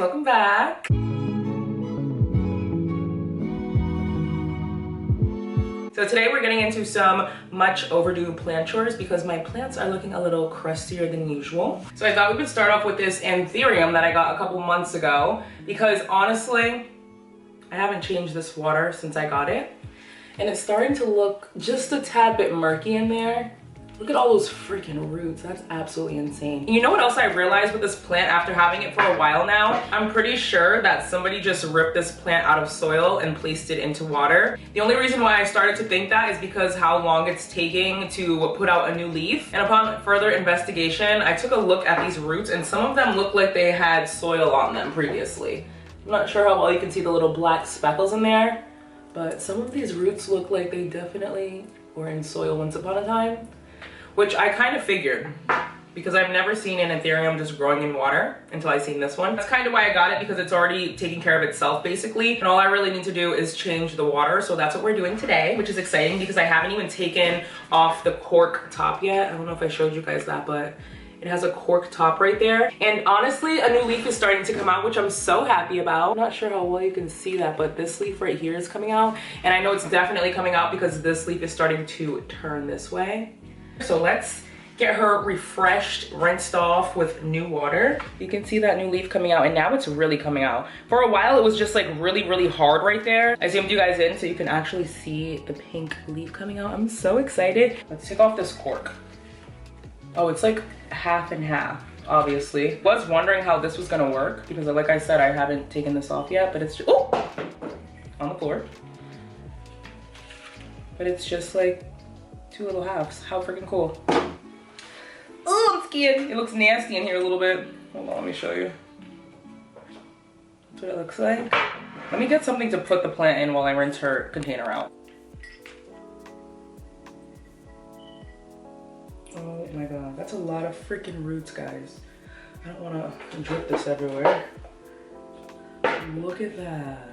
welcome back. So today we're getting into some much overdue plant chores because my plants are looking a little crustier than usual. So I thought we could start off with this anthurium that I got a couple months ago because honestly, I haven't changed this water since I got it. And it's starting to look just a tad bit murky in there. Look at all those freaking roots. That's absolutely insane. You know what else I realized with this plant after having it for a while now? I'm pretty sure that somebody just ripped this plant out of soil and placed it into water. The only reason why I started to think that is because how long it's taking to put out a new leaf. And upon further investigation, I took a look at these roots and some of them look like they had soil on them previously. I'm not sure how well you can see the little black speckles in there, but some of these roots look like they definitely were in soil once upon a time. Which I kind of figured because I've never seen an anthurium just growing in water until I seen this one. That's kind of why I got it, because it's already taking care of itself basically. And all I really need to do is change the water. So that's what we're doing today, which is exciting because I haven't even taken off the cork top yet. I don't know if I showed you guys that, but it has a cork top right there. And honestly, a new leaf is starting to come out, which I'm so happy about. I'm not sure how well you can see that, but this leaf right here is coming out. And I know it's definitely coming out because this leaf is starting to turn this way. So let's get her refreshed, rinsed off with new water. You can see that new leaf coming out, and now it's really coming out. For a while, it was just like really hard right there. I zoomed you guys in so you can actually see the pink leaf coming out. I'm so excited. Let's take off this cork. Oh, it's like half and half, obviously. I was wondering how this was gonna work because like I said, I haven't taken this off yet, but it's just, oh, on the floor. But it's just like two little halves. How freaking cool. Oh, I'm scared. It looks nasty in here a little bit. Hold on, let me show you. That's what it looks like. Let me get something to put the plant in while I rinse her container out. Oh my god, that's a lot of freaking roots, guys. I don't want to drip this everywhere. Look at that.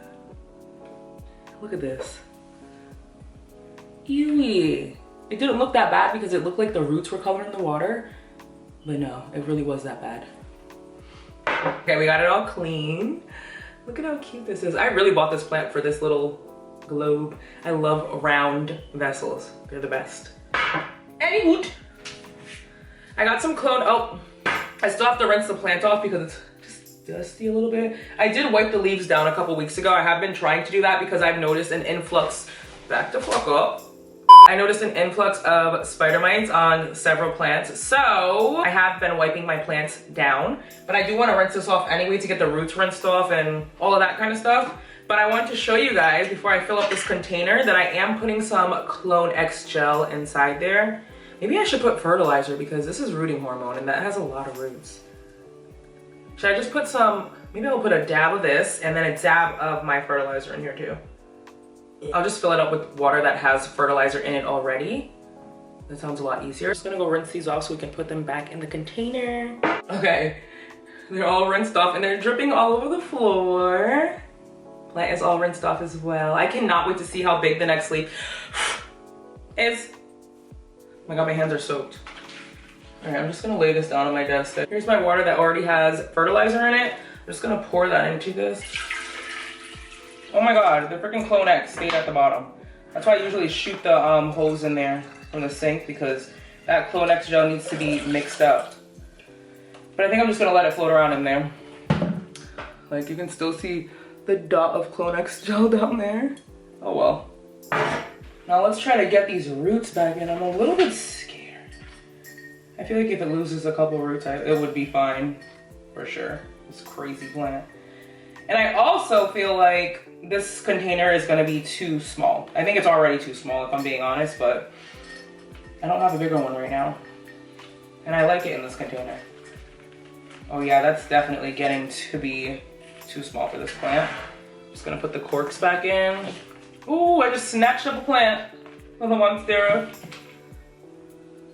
Look at this. Ew. It didn't look that bad because it looked like the roots were coloring the water, but no, it really was that bad. Okay, we got it all clean. Look at how cute this is. I really bought this plant for this little globe. I love round vessels. They're the best. Anywho, I got some clone. Oh, I still have to rinse the plant off because it's just dusty a little bit. I did wipe the leaves down a couple weeks ago. I have been trying to do that because I've noticed an influx. Back the fuck up. I noticed an influx of spider mites on several plants, so I have been wiping my plants down, but I do want to rinse this off anyway to get the roots rinsed off and all of that kind of stuff. But I want to show you guys before I fill up this container that I am putting some Clone X gel inside there. Maybe I should put fertilizer because this is rooting hormone and that has a lot of roots. Should I just put some, maybe I'll put a dab of this and then a dab of my fertilizer in here too. I'll just fill it up with water that has fertilizer in it already. That sounds a lot easier. I'm just gonna go rinse these off so we can put them back in the container. Okay, they're all rinsed off and they're dripping all over the floor. Plant is all rinsed off as well. I cannot wait to see how big the next leaf is. Oh my god, my hands are soaked. All right, I'm just gonna lay this down on my desk. Here's my water that already has fertilizer in it. I'm just gonna pour that into this. Oh my god, the freaking Clone X stayed at the bottom. That's why I usually shoot the hose in there from the sink because that Clone X gel needs to be mixed up. But I think I'm just gonna let it float around in there. Like you can still see the dot of Clone X gel down there. Oh well. Now let's try to get these roots back in. I'm a little bit scared. I feel like if it loses a couple roots, it would be fine for sure. This crazy plant. And I also feel like this container is gonna be too small. I think it's already too small if I'm being honest, but I don't have a bigger one right now. And I like it in this container. Oh yeah, that's definitely getting to be too small for this plant. Just gonna put the corks back in. Ooh, I just snatched up a plant with a monstera.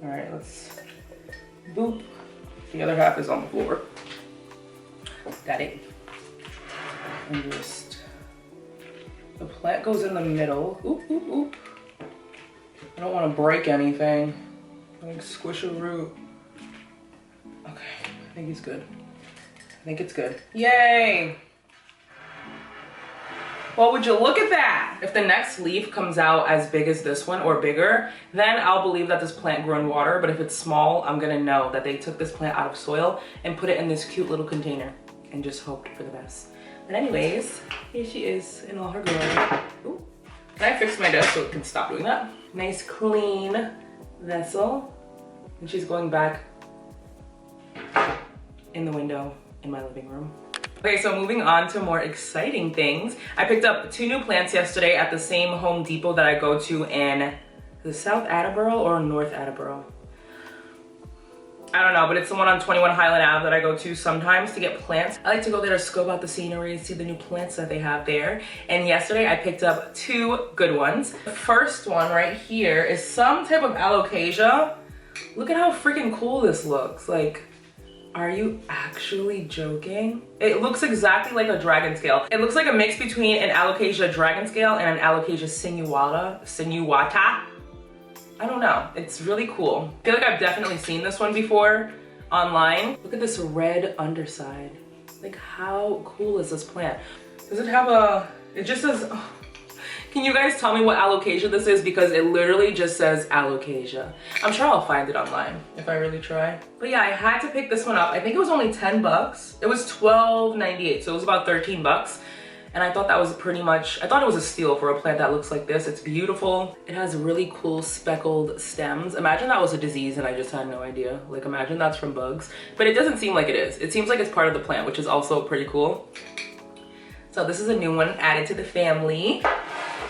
All right, let's boop. The other half is on the floor. Got it. And just, the plant goes in the middle. Oop, oop, oop. I don't want to break anything. Like squish a root. Okay, I think he's good. think it's good. Yay! Well, would you look at that? If the next leaf comes out as big as this one or bigger, then I'll believe that this plant grew in water. But if it's small, I'm gonna know that they took this plant out of soil and put it in this cute little container and just hoped for the best. But anyways, here she is in all her glory. Ooh. Can I fix my desk so it can stop doing that? Nice clean vessel. And she's going back in the window in my living room. Okay, so moving on to more exciting things. I picked up 2 new plants yesterday at the same Home Depot that I go to in the South Attleboro or North Attleboro. I don't know, but it's the one on 21 Highland Ave that I go to sometimes to get plants. I like to go there to scope out the scenery, see the new plants that they have there. And yesterday I picked up 2 good ones. The first one right here is some type of alocasia. Look at how freaking cool this looks. Like, are you actually joking? It looks exactly like a dragon scale. It looks like a mix between an alocasia dragon scale and an alocasia sinuata. I don't know, it's really cool. I feel like I've definitely seen this one before online. Look at this red underside. Like, how cool is this plant? Does it have a, it just says, oh. Can you guys tell me what alocasia this is? Because it literally just says alocasia. I'm sure I'll find it online if I really try. But yeah, I had to pick this one up. I think it was only 10 bucks. It was $12.98, so it was about 13 bucks. And I thought that was pretty much, I thought it was a steal for a plant that looks like this. It's beautiful. It has really cool speckled stems. Imagine that was a disease and I just had no idea. Like, imagine that's from bugs. But it doesn't seem like it is. It seems like it's part of the plant, which is also pretty cool. So this is a new one added to the family.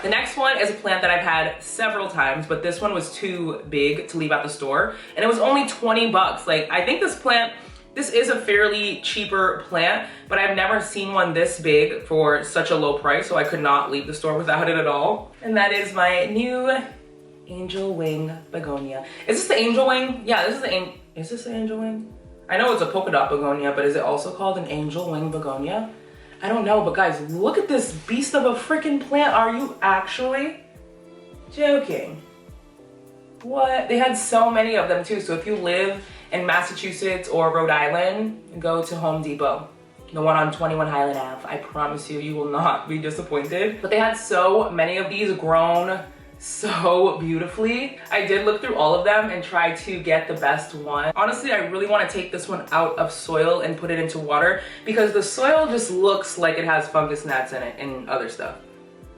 The next one is a plant that I've had several times, but this one was too big to leave at the store. And it was only 20 bucks. Like, I think this plant, this is a fairly cheaper plant, but I've never seen one this big for such a low price, so I could not leave the store without it at all. And that is my new angel wing begonia. Is this the angel wing? Yeah, this is the is this the angel wing? I know it's a polka dot begonia, but is it also called an angel wing begonia? I don't know, but guys, look at this beast of a freaking plant. Are you actually joking? What? They had so many of them too. So if you live in Massachusetts or Rhode Island, go to Home Depot. The one on 21 Highland Ave. I promise you, you will not be disappointed. But they had so many of these grown so beautifully. I did look through all of them and try to get the best one. Honestly, I really want to take this one out of soil and put it into water because the soil just looks like it has fungus gnats in it and other stuff.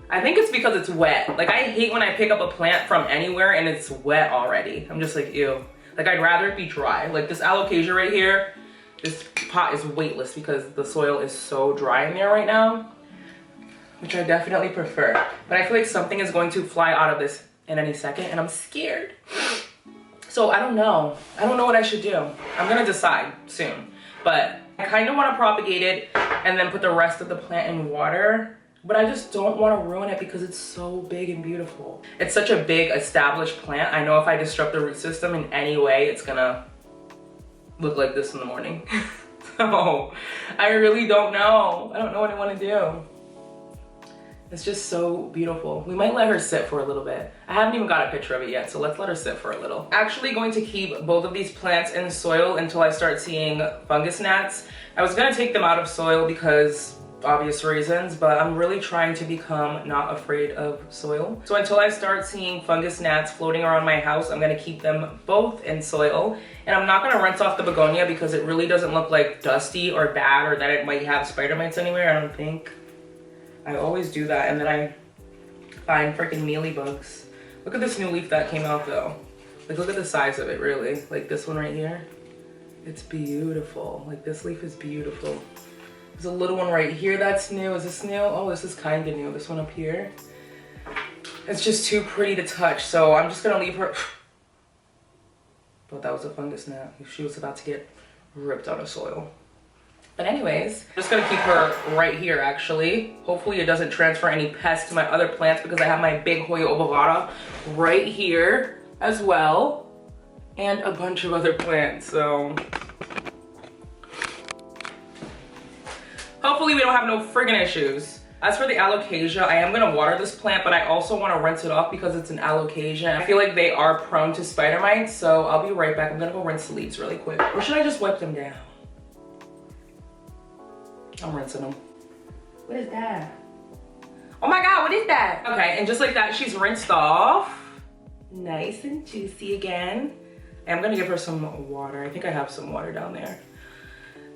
I think it's because it's wet. Like, I hate when I pick up a plant from anywhere and it's wet already. I'm just like, ew. Like, I'd rather it be dry. Like this alocasia right here, this pot is weightless because the soil is so dry in there right now, which I definitely prefer. But I feel like something is going to fly out of this in any second and I'm scared. So I don't know. I don't know what I should do. I'm gonna decide soon. But I kind of want to propagate it and then put the rest of the plant in water. But I just don't want to ruin it because it's so big and beautiful. It's such a big established plant. I know if I disrupt the root system in any way, it's gonna look like this in the morning. So I really don't know. I don't know what I want to do. It's just so beautiful. We might let her sit for a little bit. I haven't even got a picture of it yet, so let's let her sit for a little. Actually going to keep both of these plants in soil until I start seeing fungus gnats. I was gonna take them out of soil because obvious reasons, but I'm really trying to become not afraid of soil. So until I start seeing fungus gnats floating around my house, I'm gonna keep them both in soil. And I'm not gonna rinse off the begonia because it really doesn't look like dusty or bad or that it might have spider mites anywhere, I don't think. I always do that and then I find freaking mealybugs. Look at this new leaf that came out though. Like, look at the size of it, really. Like this one right here. It's beautiful. Like, this leaf is beautiful. There's a little one right here that's new. Is this new? Oh, this is kind of new. This one up here. It's just too pretty to touch, so I'm just gonna leave her. But that was a fungus gnat. She was about to get ripped out of soil. But anyways, I'm just gonna keep her right here actually. Hopefully it doesn't transfer any pests to my other plants because I have my big Hoya ovata right here as well. And a bunch of other plants, so. Hopefully we don't have no friggin' issues. As for the alocasia, I am gonna water this plant, but I also wanna rinse it off because it's an alocasia. I feel like they are prone to spider mites, so I'll be right back. I'm gonna go rinse the leaves really quick. Or should I just wipe them down? I'm rinsing them. What is that? Oh my God, what is that? Okay, and just like that, she's rinsed off. Nice and juicy again. I'm gonna give her some water. I think I have some water down there.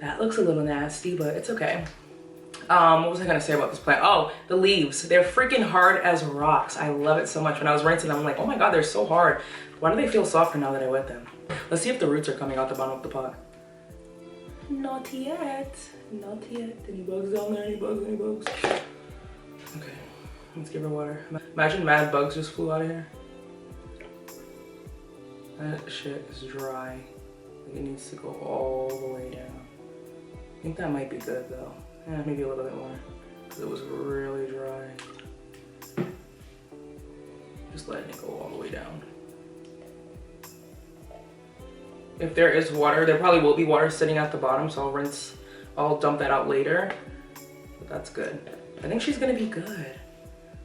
That looks a little nasty, but it's okay. What was I gonna say about this plant? Oh, the leaves. They're freaking hard as rocks. I love it so much. When I was rinsing them, I'm like, oh my God, they're so hard. Why do they feel softer now that I wet them? Let's see if the roots are coming out the bottom of the pot. Not yet. Not yet. Any bugs down there? Any bugs? Any bugs? Okay, let's give her water. Imagine mad bugs just flew out of here. That shit is dry. Like it needs to go all the way down. I think that might be good though. Yeah, maybe a little bit more. Because it was really dry. Just letting it go all the way down. If there is water, there probably will be water sitting at the bottom, so I'll dump that out later. But that's good. I think she's gonna be good.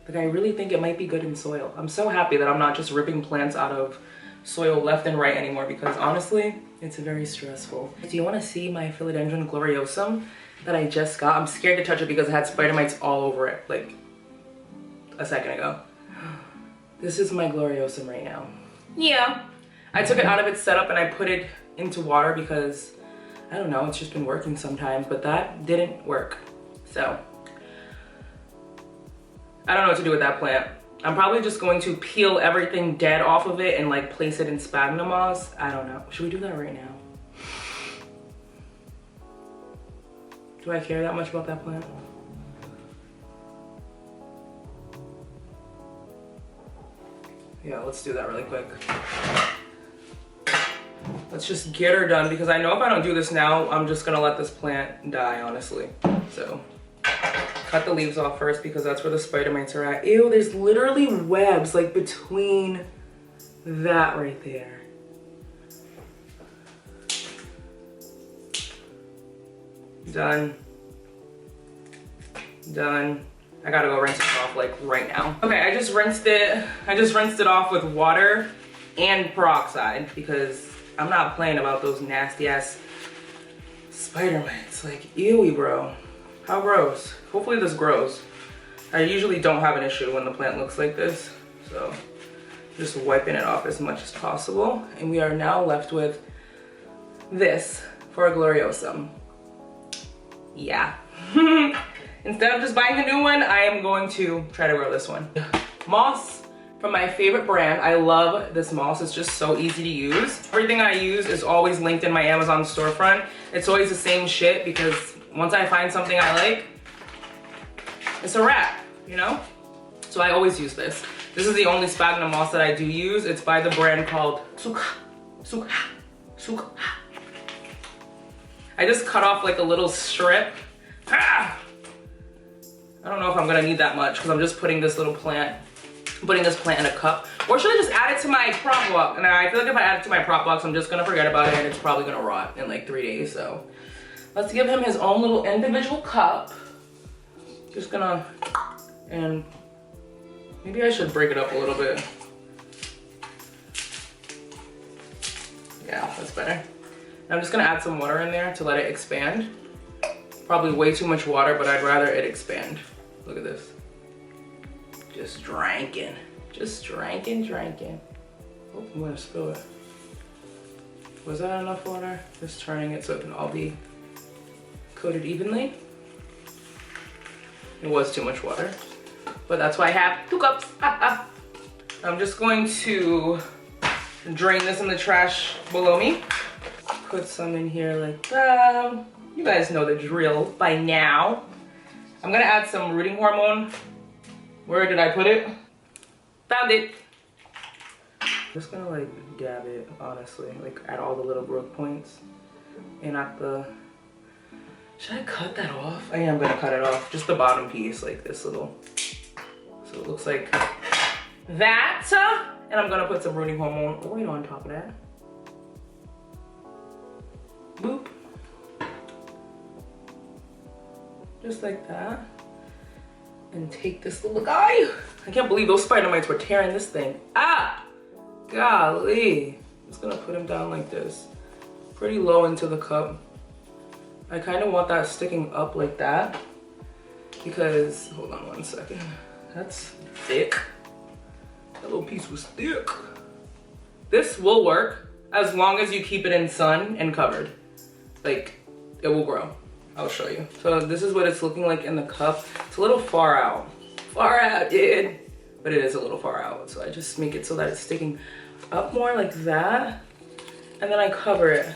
Like I really think it might be good in soil. I'm so happy that I'm not just ripping plants out of soil left and right anymore, because honestly, it's very stressful. Do you wanna see my philodendron gloriosum that I just got? I'm scared to touch it because it had spider mites all over it, like a second ago. This is my gloriosum right now. Yeah. I took it out of its setup and I put it into water because, I don't know, it's just been working sometimes, but that didn't work. So, I don't know what to do with that plant. I'm probably just going to peel everything dead off of it and like place it in sphagnum moss. I don't know. Should we do that right now? Do I care that much about that plant? Yeah, let's do that really quick. Let's just get her done, because I know if I don't do this now, I'm just gonna let this plant die, honestly. So, cut the leaves off first because that's where the spider mites are at. Ew, there's literally webs like between that right there. Done. Done. I gotta go rinse it off like right now. Okay, I just rinsed it off with water and peroxide because I'm not playing about those nasty ass spider mites. Like, ewy, bro. How gross. Hopefully this grows. I usually don't have an issue when the plant looks like this. So just wiping it off as much as possible. And we are now left with this for a gloriosum. Yeah. Instead of just buying a new one, I am going to try to grow this one. Moss from my favorite brand. I love this moss. It's just so easy to use. Everything I use is always linked in my Amazon storefront. It's always the same shit because once I find something I like, it's a wrap, you know? So I always use this. This is the only sphagnum moss that I do use. It's by the brand called Suka. I just cut off like a little strip. I don't know if I'm gonna need that much because I'm just putting this plant in a cup. Or should I just add it to my prop box? And I feel like if I add it to my prop box, I'm just gonna forget about it and it's probably gonna rot in like 3 days. So let's give him his own little individual cup. Just gonna, and maybe I should break it up a little bit. Yeah, that's better. I'm just gonna add some water in there to let it expand. Probably way too much water, but I'd rather it expand. Look at this. Just drinking. Just drinking. Oh, I'm gonna spill it. Was that enough water? Just turning it so it can all be coated evenly. It was too much water, but that's why I have 2 cups. I'm just going to drain this in the trash below me. Put some in here like that. You guys know the drill by now. I'm gonna add some rooting hormone. Where did I put it? Found it. I'm just gonna like dab it, honestly, like at all the little growth points and at the, should I cut that off? I am gonna cut it off, just the bottom piece, like this little, so it looks like that. And I'm gonna put some rooting hormone right on top of that. Boop. Just like that. And take this little guy. I can't believe those spider mites were tearing this thing. Ah! Golly. I'm just gonna put him down like this. Pretty low into the cup. I kind of want that sticking up like that because, hold on one second. That's thick. That little piece was thick. This will work as long as you keep it in sun and covered. Like, it will grow. I'll show you. So this is what it's looking like in the cup. It's a little far out. Far out, dude. But it is a little far out. So I just make it so that it's sticking up more like that. And then I cover it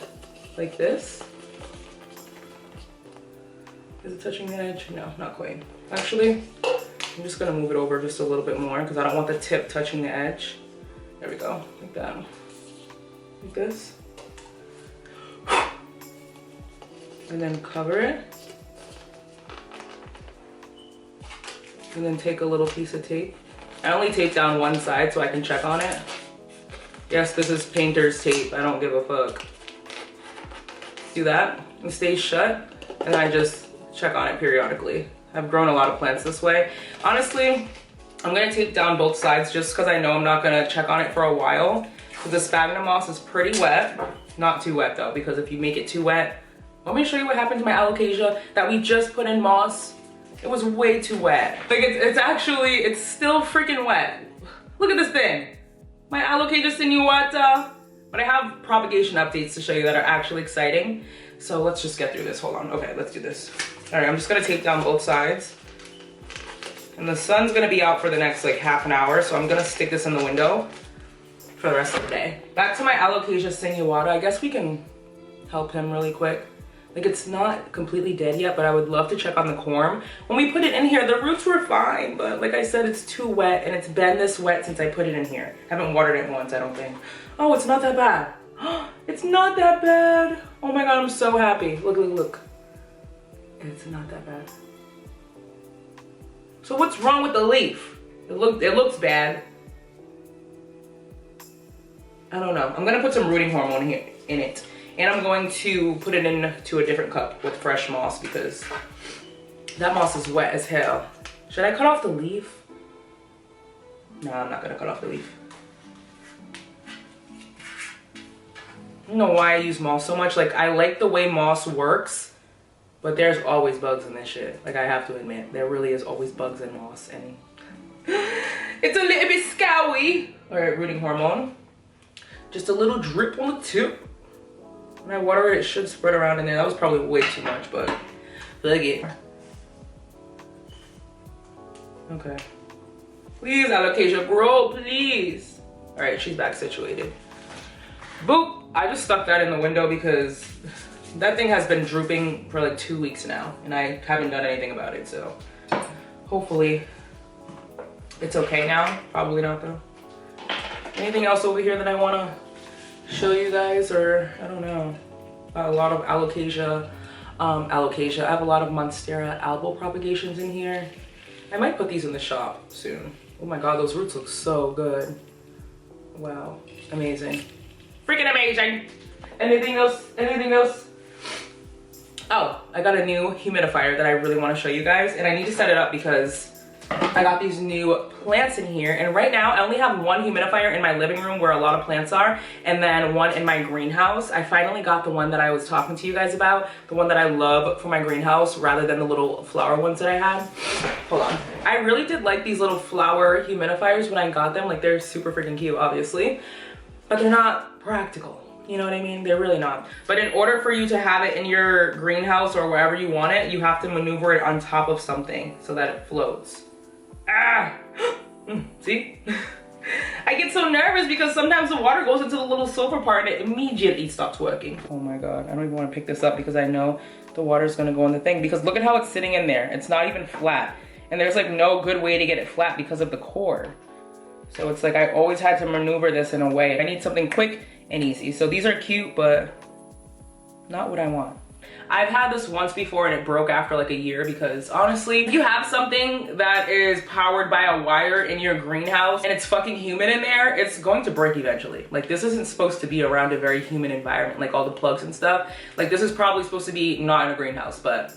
like this. Is it touching the edge? No, not quite. Actually, I'm just gonna move it over just a little bit more because I don't want the tip touching the edge. There we go, like that. Like this. And then cover it. And then take a little piece of tape. I only tape down one side so I can check on it. Yes, this is painter's tape. I don't give a fuck. Do that. It stays shut. And I just check on it periodically. I've grown a lot of plants this way. Honestly, I'm gonna tape down both sides just because I know I'm not gonna check on it for a while. Because the sphagnum moss is pretty wet. Not too wet though, because if you make it too wet, let me show you what happened to my alocasia that we just put in moss. It was way too wet. Like it's still freaking wet. Look at this thing. My alocasia sinuata. But I have propagation updates to show you that are actually exciting. So let's just get through this, hold on. Okay, let's do this. All right, I'm just gonna tape down both sides. And the sun's gonna be out for the next like half an hour, so I'm gonna stick this in the window for the rest of the day. Back to my alocasia sinuata. I guess we can help him really quick. Like it's not completely dead yet, but I would love to check on the corm. When we put it in here, the roots were fine, but like I said, it's too wet and it's been this wet since I put it in here. Haven't watered it once, I don't think. Oh, it's not that bad. It's not that bad. Oh my God, I'm so happy. Look, look, look. It's not that bad. So what's wrong with the leaf? It looks bad. I don't know. I'm gonna put some rooting hormone here in it. And I'm going to put it into a different cup with fresh moss because that moss is wet as hell. Should I cut off the leaf? No, I'm not gonna cut off the leaf. I don't know why I use moss so much. Like, I like the way moss works, but there's always bugs in this shit. Like, I have to admit, there really is always bugs in moss, and it's a little bit scowy. All right, rooting hormone. Just a little drip on the tip. When I water it, it should spread around in there. That was probably way too much, but look it. Okay. Please, alocasia, grow, please. All right, she's back situated. Boop. I just stuck that in the window because that thing has been drooping for like 2 weeks now, and I haven't done anything about it, so hopefully it's okay now. Probably not though. Anything else over here that I want to show you guys, or I don't know. A lot of alocasia. I have a lot of monstera albo propagations in here. I might put these in the shop soon. Oh my God, those roots look so good. Wow, amazing. Freaking amazing. Anything else? Anything else? Oh, I got a new humidifier that I really want to show you guys, and I need to set it up because I got these new plants in here, and right now I only have one humidifier in my living room where a lot of plants are, and then one in my greenhouse. I finally got the one that I was talking to you guys about, the one that I love for my greenhouse rather than the little flower ones that I had. Hold on. I really did like these little flower humidifiers when I got them. Like, they're super freaking cute, obviously, but they're not practical. You know what I mean? They're really not. But in order for you to have it in your greenhouse or wherever you want it, you have to maneuver it on top of something so that it floats. Ah! See? I get so nervous because sometimes the water goes into the little sulfur part and it immediately stops working. Oh my God, I don't even want to pick this up because I know the water's gonna go in the thing, because look at how it's sitting in there. It's not even flat. And there's like no good way to get it flat because of the cord. So it's like I always had to maneuver this in a way. I need something quick and easy. So these are cute, but not what I want. I've had this once before and it broke after like a year, because honestly, if you have something that is powered by a wire in your greenhouse and it's fucking humid in there, it's going to break eventually. Like, this isn't supposed to be around a very humid environment, like all the plugs and stuff. Like, this is probably supposed to be not in a greenhouse, but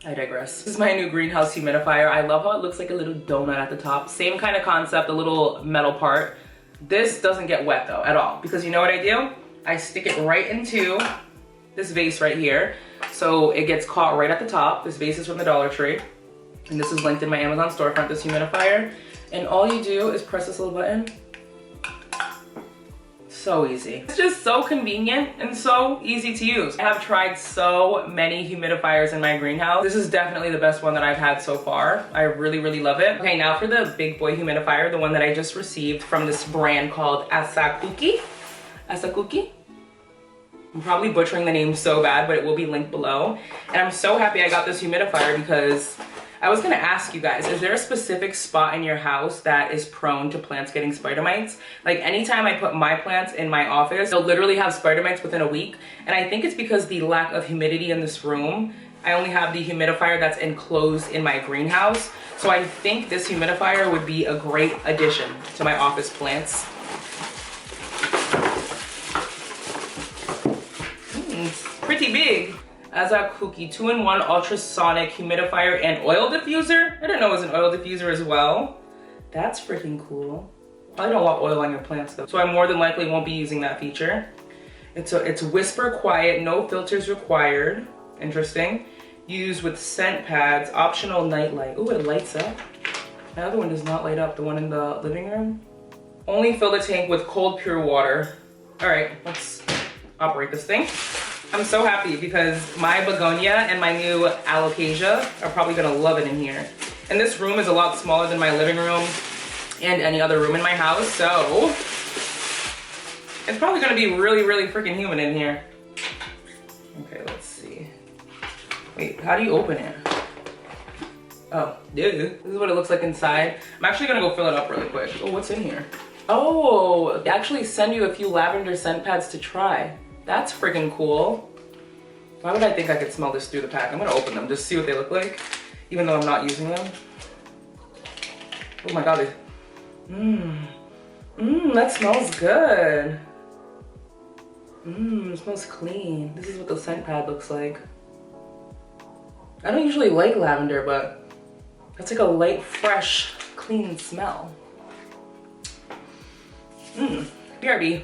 I digress. This is my new greenhouse humidifier. I love how it looks like a little donut at the top. Same kind of concept, a little metal part. This doesn't get wet though, at all, because you know what I do? I stick it right into this vase right here. so it gets caught right at the top. This base is from the Dollar Tree. And this is linked in my Amazon storefront, this humidifier. And all you do is press this little button. So easy. It's just so convenient and so easy to use. I have tried so many humidifiers in my greenhouse. This is definitely the best one that I've had so far. I really, really love it. Okay, now for the big boy humidifier, the one that I just received from this brand called Asakuki. Asakuki? I'm probably butchering the name so bad, but it will be linked below. And I'm so happy I got this humidifier because I was gonna ask you guys, is there a specific spot in your house that is prone to plants getting spider mites? Like anytime I put my plants in my office, they'll literally have spider mites within a week. And I think it's because the lack of humidity in this room. I only have the humidifier that's enclosed in my greenhouse. So I think this humidifier would be a great addition to my office plants. It's pretty big. Asakuki 2-in-1 ultrasonic humidifier and oil diffuser. I didn't know it was an oil diffuser as well. That's freaking cool. I don't want oil on your plants though, so I more than likely won't be using that feature. It's whisper quiet, no filters required. Interesting. Used with scent pads, optional night light. Ooh, it lights up. My other one does not light up, the one in the living room. Only fill the tank with cold, pure water. All right, let's operate this thing. I'm so happy because my begonia and my new alocasia are probably gonna love it in here. And this room is a lot smaller than my living room and any other room in my house, so it's probably gonna be really, really freaking humid in here. Okay, let's see. Wait, how do you open it? Oh, dude. This is what it looks like inside. I'm actually gonna go fill it up really quick. Oh, what's in here? Oh, they actually send you a few lavender scent pads to try. That's freaking cool. Why would I think I could smell this through the pack? I'm gonna open them, just see what they look like, even though I'm not using them. Oh my God, that smells good. It smells clean. This is what the scent pad looks like. I don't usually like lavender, but that's like a light, fresh, clean smell. BRB.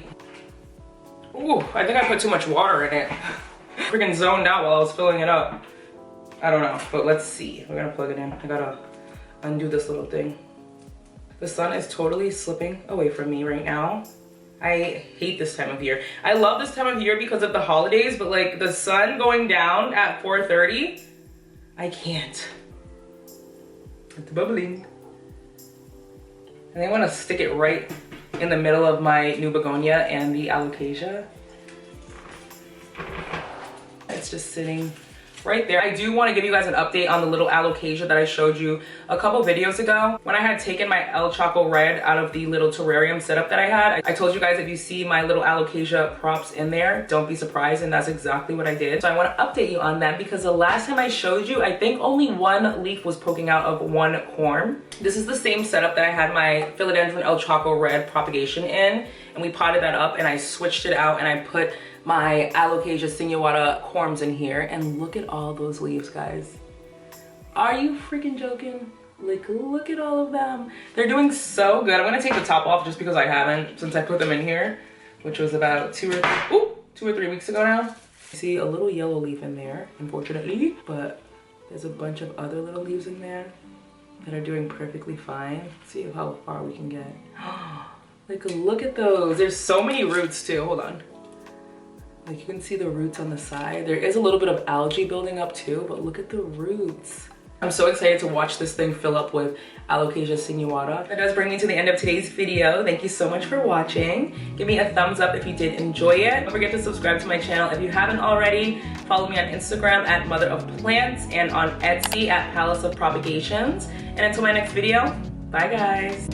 Ooh, I think I put too much water in it. Freaking zoned out while I was filling it up. I don't know, but let's see. We're gonna plug it in. I gotta undo this little thing. The sun is totally slipping away from me right now. I hate this time of year. I love this time of year because of the holidays, but like the sun going down at 4:30, I can't. It's bubbling. And I wanna stick it right in the middle of my new begonia and the alocasia. It's just sitting right there. I do want to give you guys an update on the little alocasia that I showed you a couple videos ago. When I had taken my El Choco Red out of the little terrarium setup that I had, I told you guys if you see my little alocasia props in there, don't be surprised, and that's exactly what I did. So I want to update you on that because the last time I showed you, I think only one leaf was poking out of one corm. This is the same setup that I had my philodendron El Choco Red propagation in, and we potted that up and I switched it out and I put my alocasia sinuata corms in here, and look at all those leaves, guys. Are you freaking joking? Like, look at all of them. They're doing so good. I'm gonna take the top off just because I haven't since I put them in here, which was about 2 or 3 weeks ago now. See a little yellow leaf in there, unfortunately, but there's a bunch of other little leaves in there that are doing perfectly fine. Let's see how far we can get. Like, look at those. There's so many roots too. Hold on. Like, you can see the roots on the side. There is a little bit of algae building up too, but look at the roots. I'm so excited to watch this thing fill up with alocasia sinuata. That does bring me to the end of today's video. Thank you so much for watching. Give me a thumbs up if you did enjoy it. Don't forget to subscribe to my channel if you haven't already. Follow me on Instagram at Mother of Plants and on Etsy at Palace of Propagations. And until my next video, bye guys.